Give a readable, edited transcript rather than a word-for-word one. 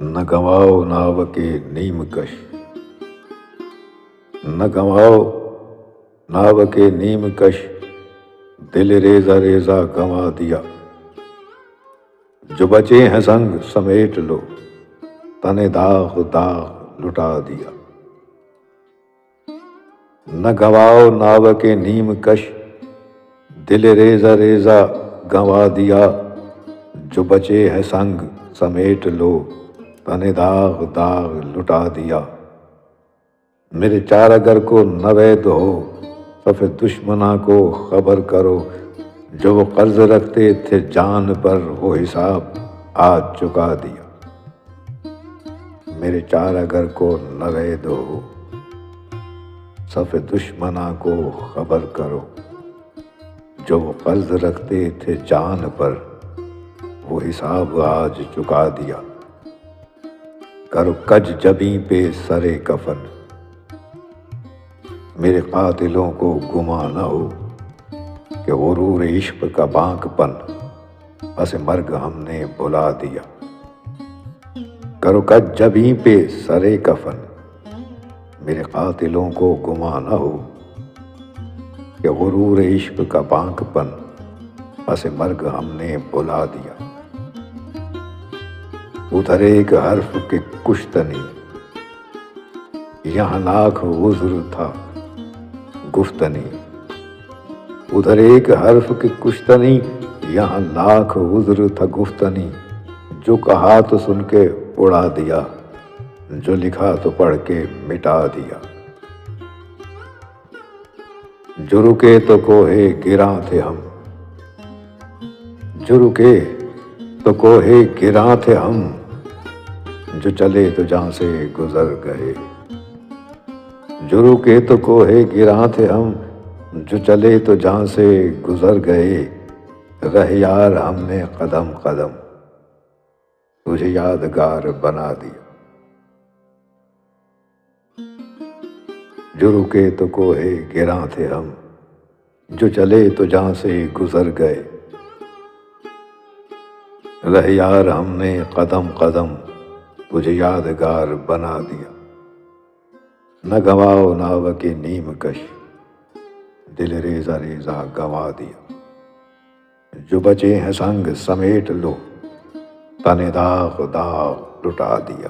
نہ گنواؤ ناو کے نیم کش، نہ گنواؤ ناو کے نیم کش، دل ریزہ ریزہ گنوا دیا۔ جو بچے ہیں سنگ سمیٹ لو، تن داغ داغ لٹا دیا۔ نہ گنواؤ ناو کے نیم کش، دل ریزہ ریزہ گنوا دیا۔ جو بچے ہیں سنگ سمیٹ لو، تن داغ داغ لٹا دیا۔ میرے چار اگر کو نوید ہو، صف دشمناں کو خبر کرو۔ جو وہ قرض رکھتے تھے جان پر، وہ حساب آج چکا دیا۔ میرے چار اگر کو نوید ہو، صف دشمناں کو خبر کرو۔ جو وہ قرض رکھتے تھے جان پر، وہ حساب آج چکا دیا۔ کرو کج جبیں پہ سرے کفن، میرے قاتلوں کو گمان نہ ہو کہ غرور عشق کا بانک پن پس مرگ ہم نے بھلا دیا۔ کرو کج جبیں پہ سرے کفن، میرے قاتلوں کو گمان نہ ہو کہ غرور عشق کا بانک پن پس مرگ ہم نے بھلا دیا۔ ادھر ایک حرف کے کشتنی، یہاں لاکھ عذر تھا گفتنی۔ ادھر ایک حرف کی کشتنی، یہاں لاکھ عذر تھا گفتنی۔ جو کہا تو سن کے اڑا دیا، جو لکھا تو پڑھ کے مٹا دیا۔ جو رکے تو کوہے گراں تھے ہم، جو رکے تو کوہے گراں تھے ہم، جو چلے تو جہاں سے گزر گئے۔ جو رکے تو کوہے گراں تھے ہم، جو چلے تو جہاں سے گزر گئے۔ رہ یار ہم نے قدم قدم، تجھے یادگار بنا دیا۔ جو رکے تو کوہے گراں تھے ہم، جو چلے تو جہاں سے گزر گئے۔ رہ یار ہم نے قدم قدم، تجھے یادگار بنا دیا۔ نہ گنواؤ ناو کے نیم کش، دل ریزہ ریزہ گنوا دیا۔ جو بچے ہیں سنگ سمیٹ لو، تن داغ داغ لٹا دیا۔